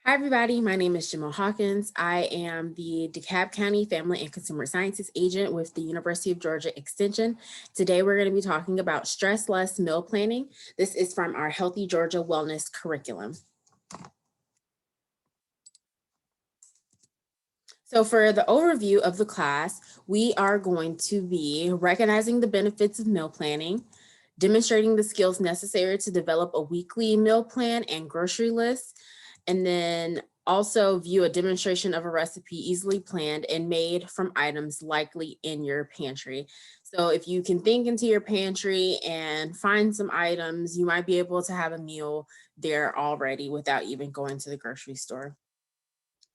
Hi, everybody. My name is Jamille Hawkins. I am the DeKalb County Family and Consumer Sciences Agent with the University of Georgia Extension. Today, we're going to be talking about stress less meal planning. This is from our Healthy Georgia Wellness curriculum. So for the overview of the class, we are going to be recognizing the benefits of meal planning, demonstrating the skills necessary to develop a weekly meal plan and grocery list, and then also view a demonstration of a recipe easily planned and made from items likely in your pantry. So if you can think into your pantry and find some items, you might be able to have a meal there already without even going to the grocery store.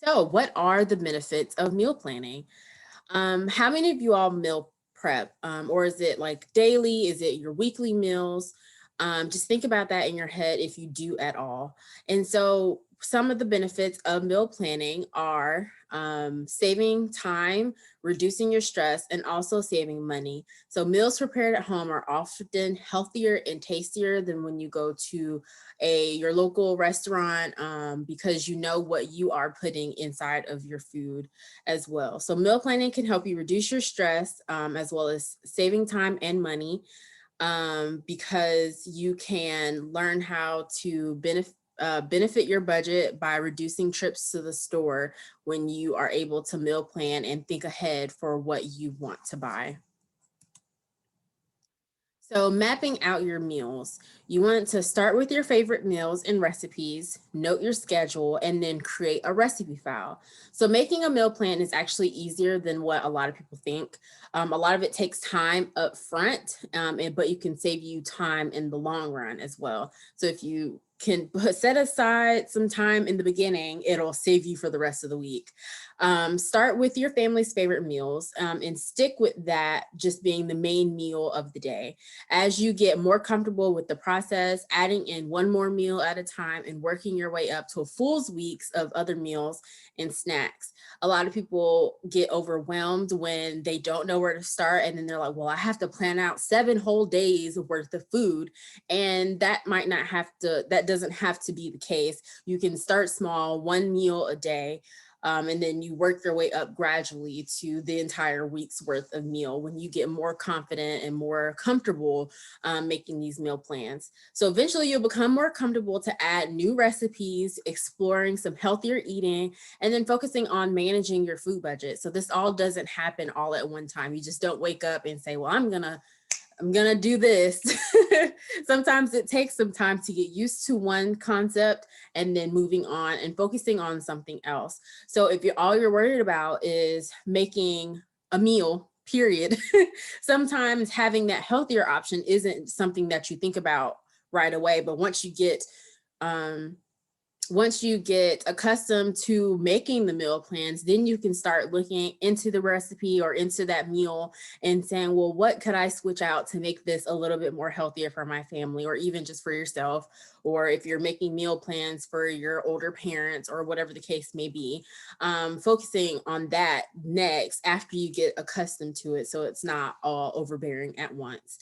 So what are the benefits of meal planning? How many of you all meal prep? Or is it like daily? Is it your weekly meals? Just think about that in your head if you do at all. And so some of the benefits of meal planning are saving time, reducing your stress, and also saving money. So meals prepared at home are often healthier and tastier than when you go to your local restaurant because you know what you are putting inside of your food as well. So meal planning can help you reduce your stress as well as saving time and money because you can learn how to benefit your budget by reducing trips to the store when you are able to meal plan and think ahead for what you want to buy. So mapping out your meals, you want to start with your favorite meals and recipes, note your schedule, and then create a recipe file. So making a meal plan is actually easier than what a lot of people think. A lot of it takes time up front, but you can save you time in the long run as well. So if you can set aside some time in the beginning, it'll save you for the rest of the week. Start with your family's favorite meals and stick with that just being the main meal of the day. As you get more comfortable with the process, adding in one more meal at a time and working your way up to a full weeks of other meals and snacks. A lot of people get overwhelmed when they don't know where to start. And then they're like, well, I have to plan out 7 whole days worth of food. And that might not have to, that doesn't have to be the case. You can start small, one meal a day. And then you work your way up gradually to the entire week's worth of meal when you get more confident and more comfortable making these meal plans. So eventually you'll become more comfortable to add new recipes, exploring some healthier eating, and then focusing on managing your food budget. So this all doesn't happen all at one time. You just don't wake up and say, well, I'm gonna do this. Sometimes it takes some time to get used to one concept and then moving on and focusing on something else. So if all you're worried about is making a meal, period, sometimes having that healthier option isn't something that you think about right away. But um, once you get accustomed to making the meal plans, then you can start looking into the recipe or into that meal and saying, well, what could I switch out to make this a little bit more healthier for my family, or even just for yourself, or if you're making meal plans for your older parents or whatever the case may be, focusing on that next after you get accustomed to it so it's not all overbearing at once.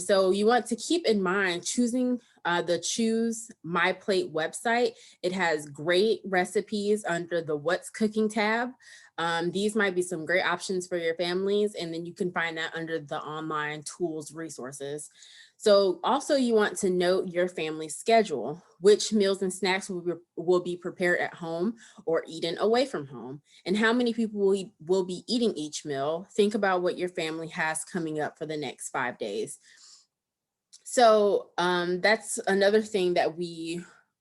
So you want to keep in mind choosing the Choose MyPlate website. It has great recipes under the What's Cooking tab. These might be some great options for your families, and then you can find that under the online tools resources. So also you want to note your family's schedule, which meals and snacks will be prepared at home or eaten away from home, and how many people will be eating each meal. Think about what your family has coming up for the next 5 days. So that's another thing that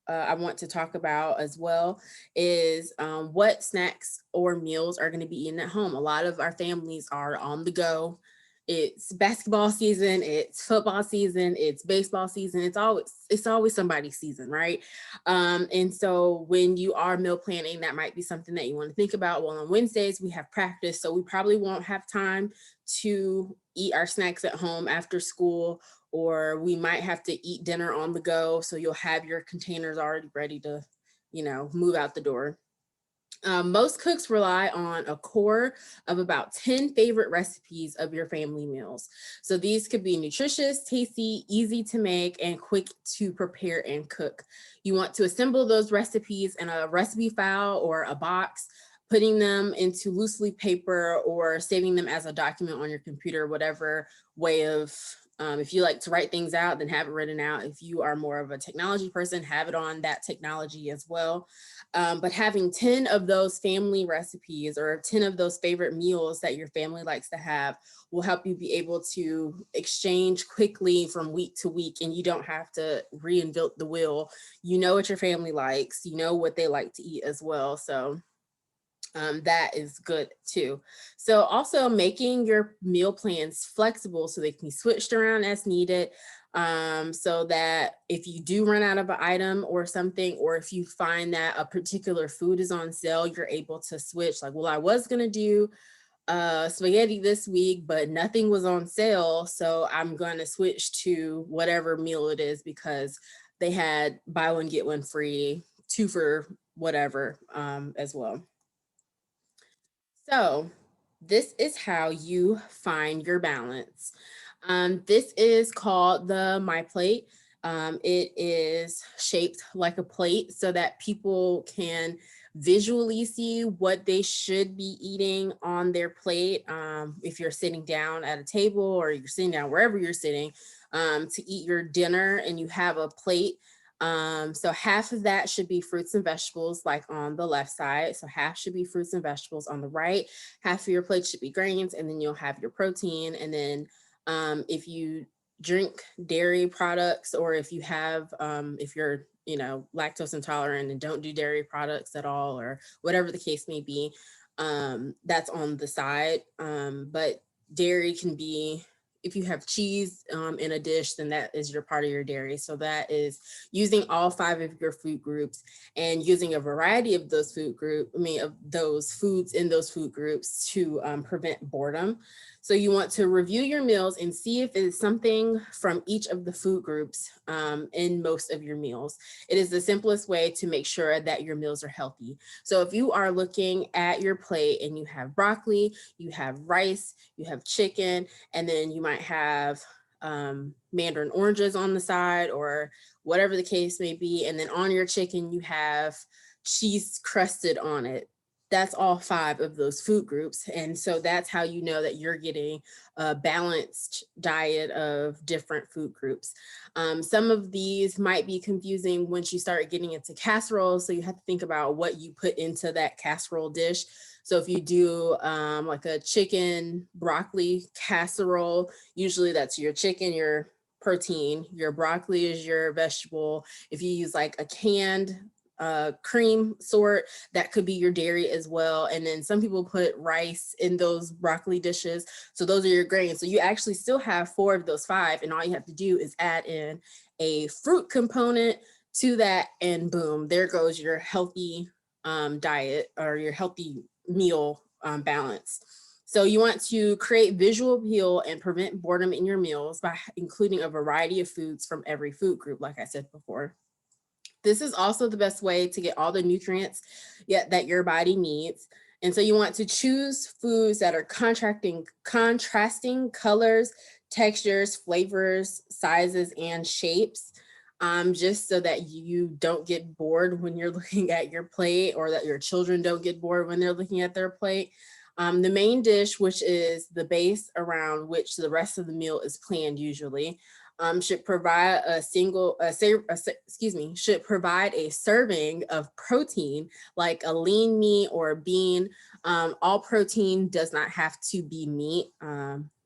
I want to talk about as well is what snacks or meals are going to be eaten at home. A lot of our families are on the go. It's basketball season, it's football season, it's baseball season. It's always somebody's season, right? And so when you are meal planning, that might be something that you want to think about. Well, on Wednesdays we have practice, so we probably won't have time to eat our snacks at home after school, or we might have to eat dinner on the go. So you'll have your containers already ready to, move out the door. Most cooks rely on a core of about 10 favorite recipes of your family meals. So these could be nutritious, tasty, easy to make, and quick to prepare and cook. You want to assemble those recipes in a recipe file or a box, putting them into loosely paper or saving them as a document on your computer, whatever way of if you like to write things out, then have it written out. If you are more of a technology person, have it on that technology as well. But having 10 of those family recipes or 10 of those favorite meals that your family likes to have will help you be able to exchange quickly from week to week, and you don't have to reinvent the wheel. You know what your family likes, you know what they like to eat as well. So that is good too. So also making your meal plans flexible so they can be switched around as needed. So that if you do run out of an item or something, or if you find that a particular food is on sale, you're able to switch. Like, well, I was gonna do spaghetti this week, but nothing was on sale, so I'm gonna switch to whatever meal it is because they had buy one get one free, two for whatever as well. So this is how you find your balance. This is called the MyPlate. It is shaped like a plate so that people can visually see what they should be eating on their plate. If you're sitting down at a table or you're sitting down wherever you're sitting to eat your dinner and you have a plate, so half of that should be fruits and vegetables, like on the left side. So half should be fruits and vegetables on the right. Half of your plate should be grains, and then you'll have your protein. And then if you drink dairy products, or if you have, if you're, lactose intolerant and don't do dairy products at all, or whatever the case may be, that's on the side. But dairy can be, if you have cheese in a dish, then that is your part of your dairy. So that is using all five of your food groups and using a variety of those of those foods in those food groups to prevent boredom. So you want to review your meals and see if it's something from each of the food groups in most of your meals. It is the simplest way to make sure that your meals are healthy. So if you are looking at your plate and you have broccoli, you have rice, you have chicken, and then you might have mandarin oranges on the side or whatever the case may be. And then on your chicken, you have cheese crusted on it. That's all five of those food groups. And so that's how you know that you're getting a balanced diet of different food groups. Some of these might be confusing once you start getting into casseroles. So you have to think about what you put into that casserole dish. So if you do like a chicken broccoli casserole, usually that's your chicken, your protein, your broccoli is your vegetable. If you use like a canned cream sort, that could be your dairy as well. And then some people put rice in those broccoli dishes. So those are your grains. So you actually still have four of those five, and all you have to do is add in a fruit component to that, and boom, there goes your healthy diet or your healthy meal balance. So you want to create visual appeal and prevent boredom in your meals by including a variety of foods from every food group, like I said before. This is also the best way to get all the nutrients that your body needs. And so you want to choose foods that are contrasting colors, textures, flavors, sizes, and shapes, just so that you don't get bored when you're looking at your plate, or that your children don't get bored when they're looking at their plate. The main dish, which is the base around which the rest of the meal is planned usually, should provide should provide a serving of protein, like a lean meat or a bean. All protein does not have to be meat.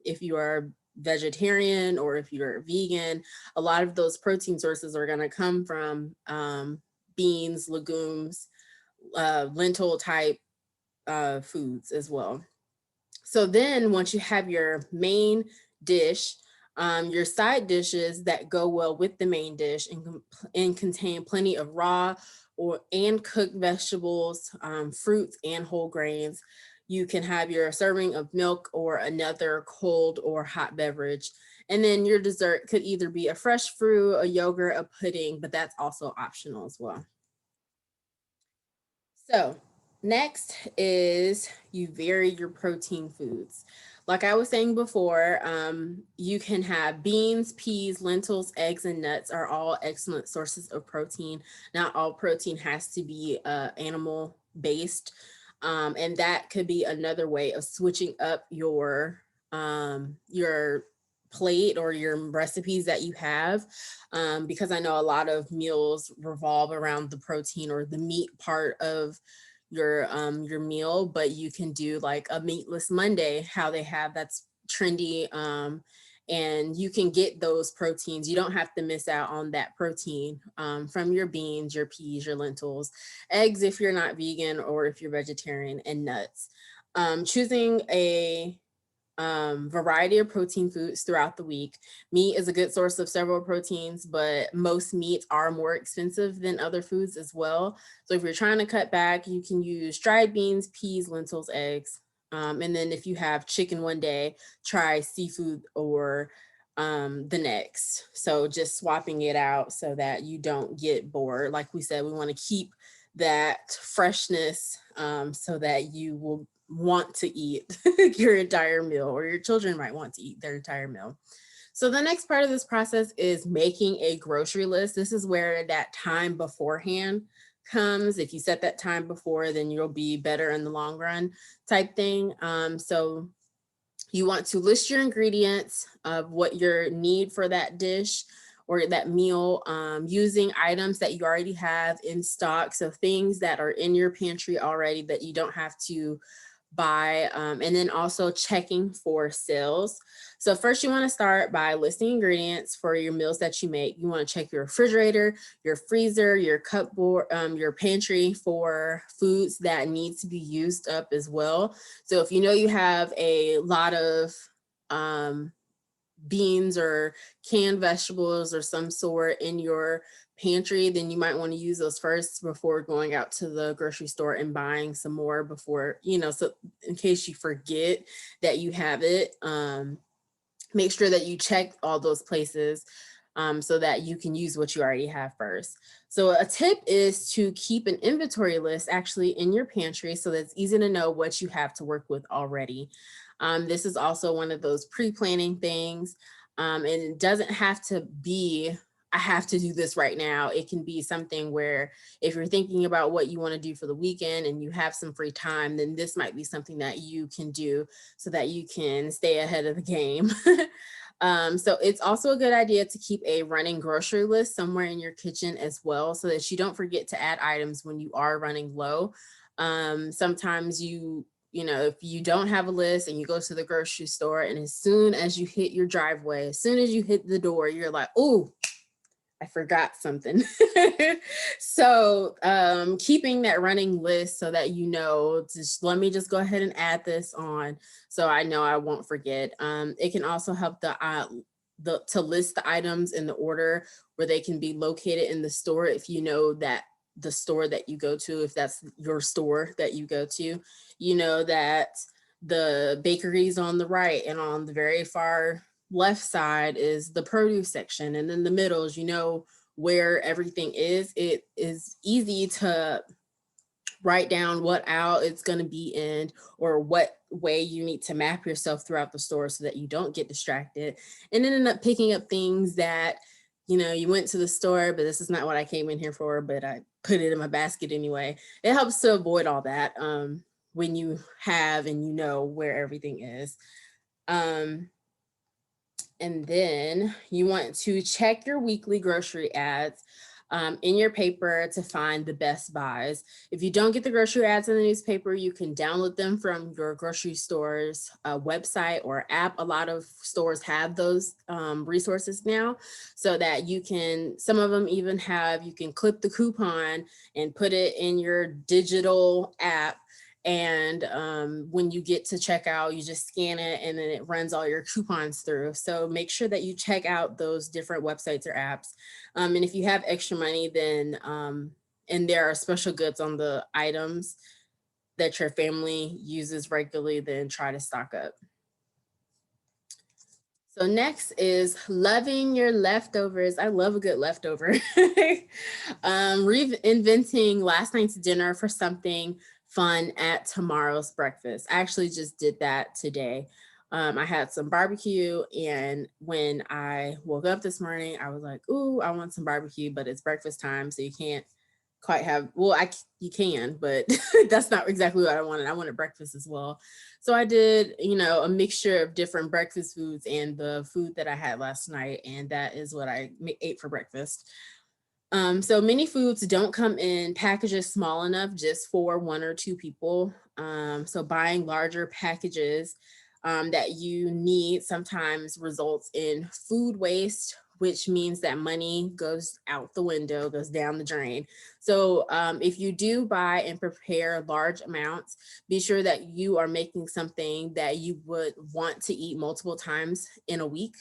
If you are vegetarian or if you're vegan, a lot of those protein sources are going to come from beans, legumes, lentil type foods as well. So then once you have your main dish, your side dishes that go well with the main dish and contain plenty of raw and cooked vegetables, fruits, and whole grains. You can have your serving of milk or another cold or hot beverage. And then your dessert could either be a fresh fruit, a yogurt, a pudding, but that's also optional as well. So Next is you vary your protein foods. Like I was saying before, you can have beans, peas, lentils, eggs, and nuts are all excellent sources of protein. Not all protein has to be animal based. And that could be another way of switching up your plate or your recipes that you have, because I know a lot of meals revolve around the protein or the meat part of your meal, but you can do like a meatless Monday, how they have that's trendy. And you can get those proteins. You don't have to miss out on that protein from your beans, your peas, your lentils, eggs if you're not vegan or if you're vegetarian, and nuts. Choosing a variety of protein foods throughout the week. Meat is a good source of several proteins, but most meats are more expensive than other foods as well. So if you're trying to cut back, you can use dried beans, peas, lentils, eggs. And then if you have chicken one day, try seafood or the next. So just swapping it out so that you don't get bored. Like we said, we want to keep that freshness so that you will want to eat your entire meal, or your children might want to eat their entire meal. So the next part of this process is making a grocery list. This is where that time beforehand comes. If you set that time before, then you'll be better in the long run type thing. So you want to list your ingredients of what your need for that dish or that meal, using items that you already have in stock. So things that are in your pantry already that you don't have to buy, and then also checking for sales. So first you want to start by listing ingredients for your meals that you make. You want to check your refrigerator, your freezer, your cupboard, your pantry for foods that need to be used up as well. So if you know you have a lot of beans or canned vegetables or some sort in your pantry, then you might want to use those first before going out to the grocery store and buying some more before, so in case you forget that you have it, make sure that you check all those places so that you can use what you already have first. So a tip is to keep an inventory list actually in your pantry so that it's easy to know what you have to work with already. This is also one of those pre-planning things. And it doesn't have to be, I have to do this right now. It can be something where if you're thinking about what you want to do for the weekend and you have some free time, then this might be something that you can do so that you can stay ahead of the game. So it's also a good idea to keep a running grocery list somewhere in your kitchen as well, so that you don't forget to add items when you are running low. Sometimes if you don't have a list and you go to the grocery store, and as soon as you hit your driveway, as soon as you hit the door, you're like, oh, I forgot something. So keeping that running list so that just let me just go ahead and add this on so I know I won't forget. It can also help to list the items in the order where they can be located in the store. If you know that the store that you go to, if that's your store that you go to, you know that the bakery's on the right, and on the very far left side is the produce section, and then the middle is where everything is. It is easy to write down what aisle it's going to be in, or what way you need to map yourself throughout the store so that you don't get distracted and then end up picking up things that you went to the store, but this is not what I came in here for, but I put it in my basket anyway. It helps to avoid all that when you have and where everything is. And then you want to check your weekly grocery ads in your paper to find the best buys. If you don't get the grocery ads in the newspaper, you can download them from your grocery store's website or app. A lot of stores have those resources now, so that some of them even you can clip the coupon and put it in your digital app. And when you get to checkout, you just scan it and then it runs all your coupons through. So make sure that you check out those different websites or apps. And if you have extra money, then and there are special goods on the items that your family uses regularly, then try to stock up. So next is loving your leftovers. I love a good leftover. Reinventing last night's dinner for something fun at tomorrow's breakfast. I actually just did that today. I had some barbecue, and when I woke up this morning, I was like, "Ooh, I want some barbecue," but it's breakfast time, so you can't quite have. Well, you can, but that's not exactly what I wanted. I wanted breakfast as well, so I did, a mixture of different breakfast foods and the food that I had last night, and that is what I ate for breakfast. So many foods don't come in packages small enough just for one or two people. So buying larger packages that you need sometimes results in food waste, which means that money goes out the window, goes down the drain. So if you do buy and prepare large amounts, be sure that you are making something that you would want to eat multiple times in a week,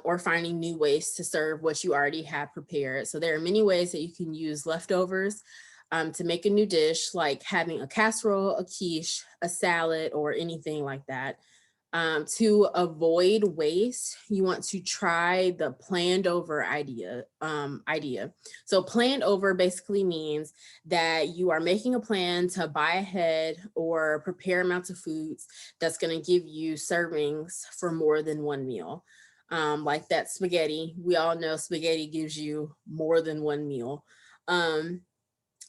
or finding new ways to serve what you already have prepared. So there are many ways that you can use leftovers to make a new dish, like having a casserole, a quiche, a salad, or anything like that. To avoid waste, you want to try the planned over idea. So planned over basically means that you are making a plan to buy ahead or prepare amounts of foods that's going to give you servings for more than one meal. Like that spaghetti, we all know spaghetti gives you more than one meal. Um,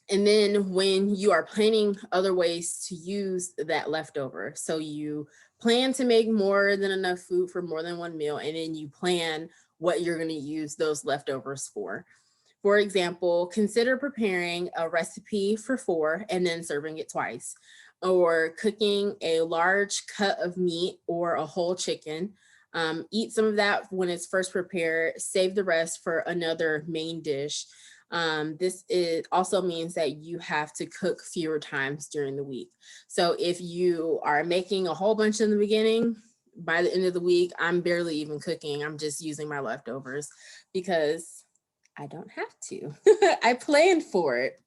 and then when you are planning other ways to use that leftover, so you plan to make more than enough food for more than one meal, and then you plan what you're going to use those leftovers for. For example, consider preparing a recipe for four and then serving it twice, or cooking a large cut of meat or a whole chicken. Eat some of that when it's first prepared, save the rest for another main dish. This also means that you have to cook fewer times during the week. So if you are making a whole bunch in the beginning, by the end of the week, I'm barely even cooking. I'm just using my leftovers because I don't have to. I planned for it.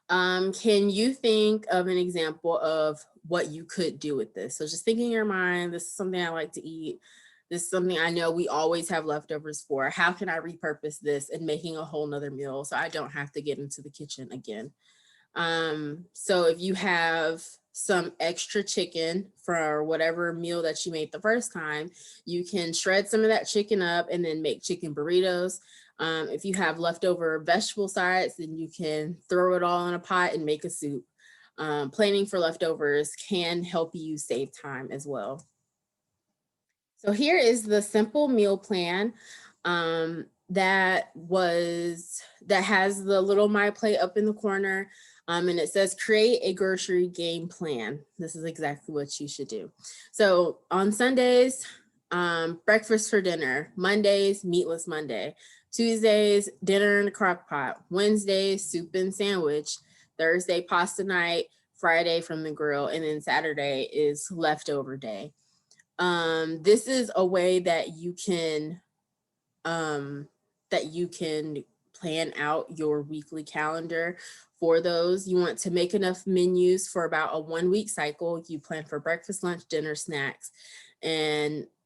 Can you think of an example of what you could do with this? So just think in your mind, this is something I like to eat. This is something I know we always have leftovers for. How can I repurpose this and making a whole nother meal so I don't have to get into the kitchen again? So if you have some extra chicken for whatever meal that you made the first time, you can shred some of that chicken up and then make chicken burritos. If you have leftover vegetable sides, then you can throw it all in a pot and make a soup. Planning for leftovers can help you save time as well. So here is the simple meal plan that has the little MyPlate up in the corner. And it says create a grocery game plan. This is exactly what you should do. So on Sundays, breakfast for dinner. Mondays, meatless Monday. Tuesdays, dinner in the crock pot. Wednesdays, soup and sandwich. Thursday, pasta night. Friday from the grill. And then Saturday is leftover day. This is a way that um, you can plan out your weekly calendar for those. You want to make enough menus for about a 1 week cycle. You plan for breakfast, lunch, dinner, snacks,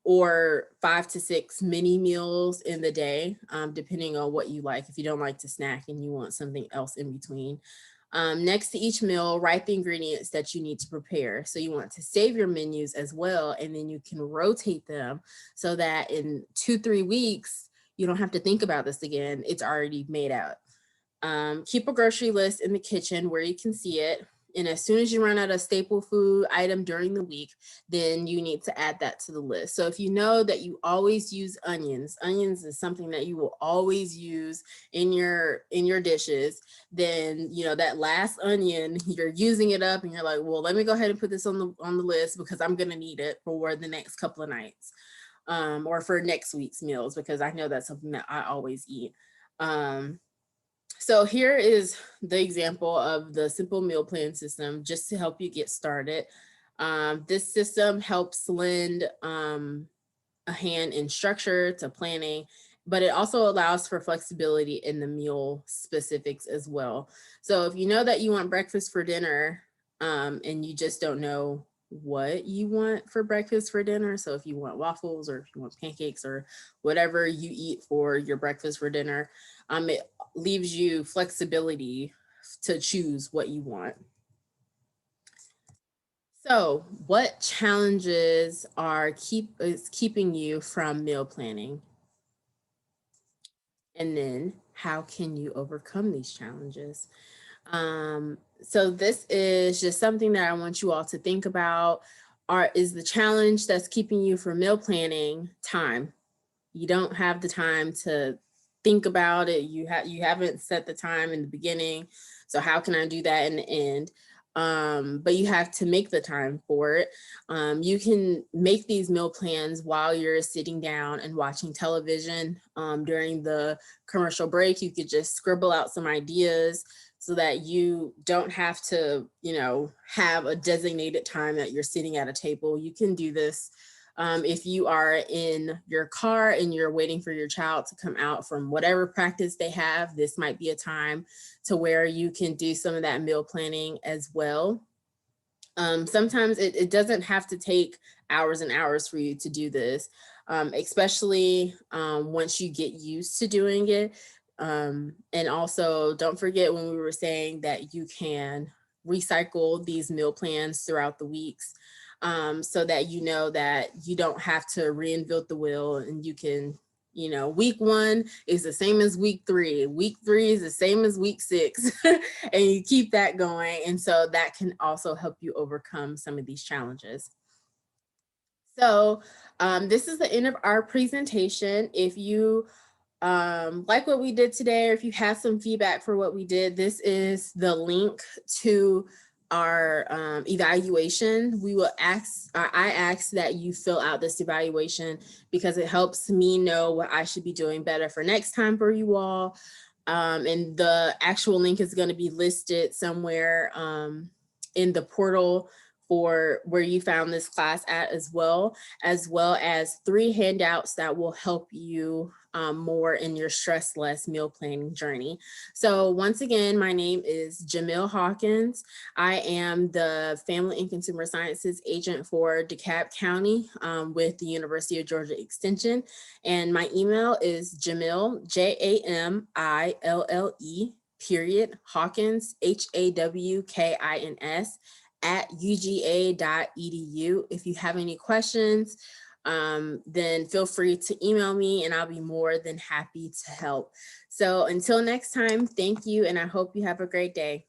or 5 to 6 mini meals in the day, depending on what you like. If you don't like to snack and you want something else in between. Next to each meal, write the ingredients that you need to prepare. So you want to save your menus as well, and then you can rotate them so that in 2-3 weeks, you don't have to think about this again. It's already made out. Keep a grocery list in the kitchen where you can see it. And as soon as you run out of staple food item during the week, then you need to add that to the list. So if you know that you always use onions is something that you will always use in your dishes, then that last onion, you're using it up and you're like, well, let me go ahead and put this on the list because I'm gonna need it for the next couple of nights, or for next week's meals, because I know that's something that I always eat. So here is the example of the simple meal plan system just to help you get started. This system helps lend a hand in structure to planning, but it also allows for flexibility in the meal specifics as well. So if you know that you want breakfast for dinner, and you just don't know what you want for breakfast for dinner. So if you want waffles or if you want pancakes or whatever you eat for your breakfast for dinner, it leaves you flexibility to choose what you want. So, what challenges is keeping you from meal planning? And then how can you overcome these challenges? So this is just something that I want you all to think about. Is the challenge that's keeping you from meal planning time? You don't have the time to think about it. You haven't set the time in the beginning. So how can I do that in the end? But you have to make the time for it. You can make these meal plans while you're sitting down and watching television. During the commercial break, you could just scribble out some ideas so that you don't have to, have a designated time that you're sitting at a table. You can do this if you are in your car and you're waiting for your child to come out from whatever practice they have. This might be a time to where you can do some of that meal planning as well. Sometimes it doesn't have to take hours and hours for you to do this, especially once you get used to doing it. And also, don't forget when we were saying that you can recycle these meal plans throughout the weeks, so that you know that you don't have to reinvent the wheel, and you can, week one is the same as week three is the same as week 6, and you keep that going. And so that can also help you overcome some of these challenges. So this is the end of our presentation. If you like what we did today, or if you have some feedback for what we did, this is the link to our evaluation. I ask that you fill out this evaluation because it helps me know what I should be doing better for next time for you all. And the actual link is going to be listed somewhere in the portal for where you found this class at, as well as 3 handouts that will help you more in your stress less meal planning journey. So once again, my name is Jamille Hawkins. I am the Family and Consumer Sciences agent for DeKalb County with the University of Georgia Extension. And my email is Jamille, Jamille, period, Hawkins, Hawkins, at uga.edu. If you have any questions, then feel free to email me and I'll be more than happy to help. So until next time, thank you, and I hope you have a great day.